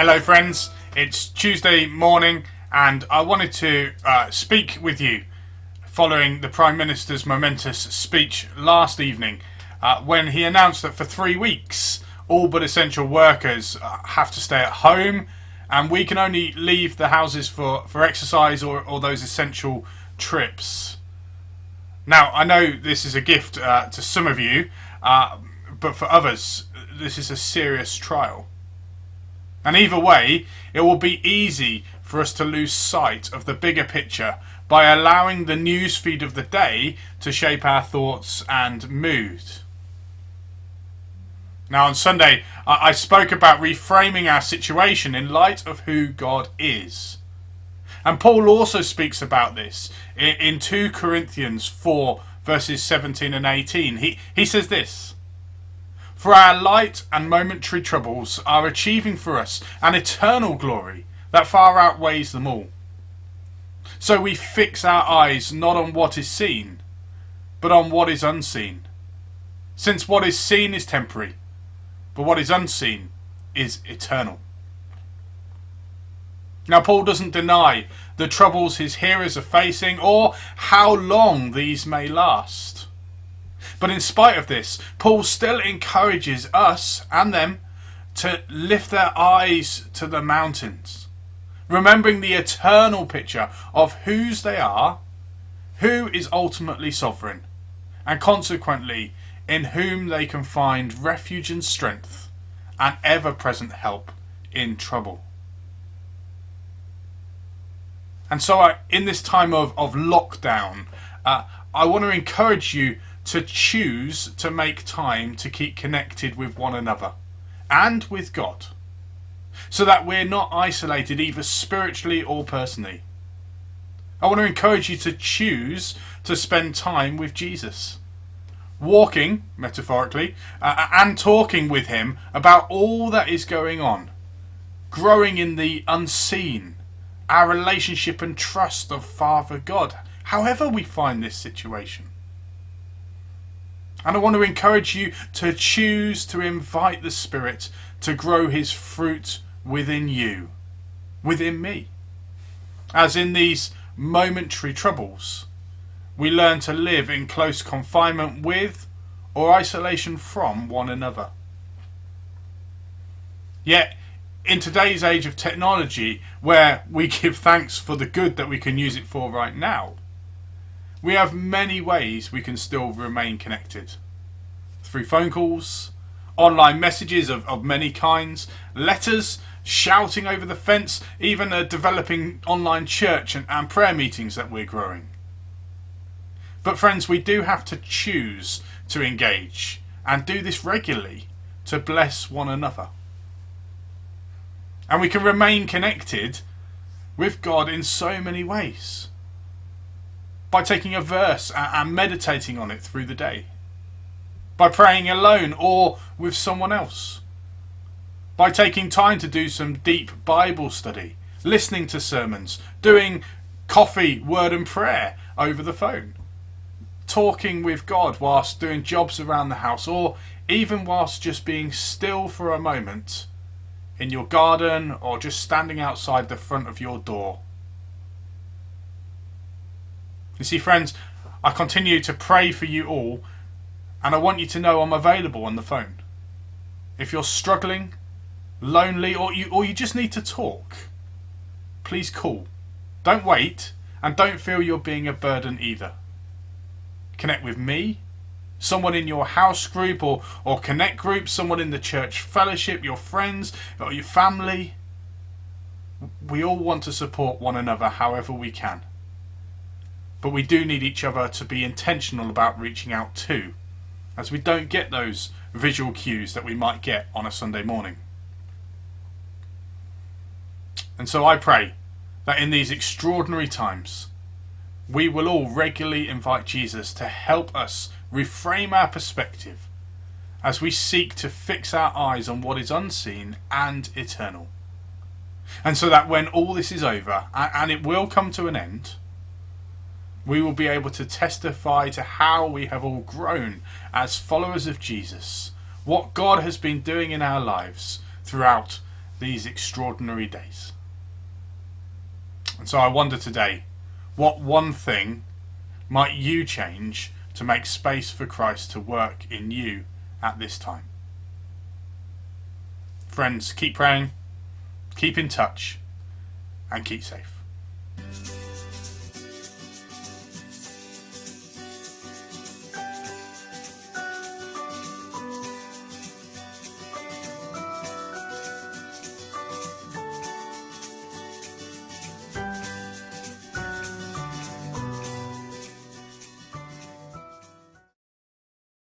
Hello friends, it's Tuesday morning and I wanted to speak with you following the Prime Minister's momentous speech last evening when he announced that for 3 weeks all but essential workers have to stay at home and we can only leave the houses for exercise or those essential trips. Now, I know this is a gift to some of you, but for others this is a serious trial. And either way, it will be easy for us to lose sight of the bigger picture by allowing the news feed of the day to shape our thoughts and mood. Now on Sunday, I spoke about reframing our situation in light of who God is. And Paul also speaks about this in 2 Corinthians 4 verses 17 and 18. He says this: "For our light and momentary troubles are achieving for us an eternal glory that far outweighs them all. So we fix our eyes not on what is seen, but on what is unseen. Since what is seen is temporary, but what is unseen is eternal." Now, Paul doesn't deny the troubles his hearers are facing or how long these may last. But in spite of this, Paul still encourages us and them to lift their eyes to the mountains, remembering the eternal picture of whose they are, who is ultimately sovereign, and consequently in whom they can find refuge and strength and ever-present help in trouble. And so in this time of lockdown, I want to encourage you to choose to make time to keep connected with one another and with God, so that we're not isolated either spiritually or personally. I want to encourage you to choose to spend time with Jesus, walking, metaphorically, and talking with him about all that is going on, growing in the unseen, our relationship and trust of Father God, however we find this situation. And I want to encourage you to choose to invite the Spirit to grow his fruit within you, within me. As in these momentary troubles, we learn to live in close confinement with or isolation from one another. Yet, in today's age of technology, where we give thanks for the good that we can use it for right now, we have many ways we can still remain connected. Through phone calls, online messages of many kinds, letters, shouting over the fence, even a developing online church and prayer meetings that we're growing. But friends, we do have to choose to engage and do this regularly to bless one another. And we can remain connected with God in so many ways. By taking a verse and meditating on it through the day. By praying alone or with someone else. By taking time to do some deep Bible study, listening to sermons, doing coffee, word and prayer over the phone. Talking with God whilst doing jobs around the house, or even whilst just being still for a moment in your garden or just standing outside the front of your door. You see, friends, I continue to pray for you all, and I want you to know I'm available on the phone. If you're struggling, lonely, or you just need to talk, please call. Don't wait, and don't feel you're being a burden either. Connect with me, someone in your house group or connect group, someone in the church fellowship, your friends or your family. We all want to support one another however we can. But we do need each other to be intentional about reaching out too, as we don't get those visual cues that we might get on a Sunday morning. And so I pray that in these extraordinary times, we will all regularly invite Jesus to help us reframe our perspective as we seek to fix our eyes on what is unseen and eternal. And so that when all this is over, and it will come to an end, we will be able to testify to how we have all grown as followers of Jesus, what God has been doing in our lives throughout these extraordinary days. And so I wonder today, what one thing might you change to make space for Christ to work in you at this time? Friends, keep praying, keep in touch, and keep safe.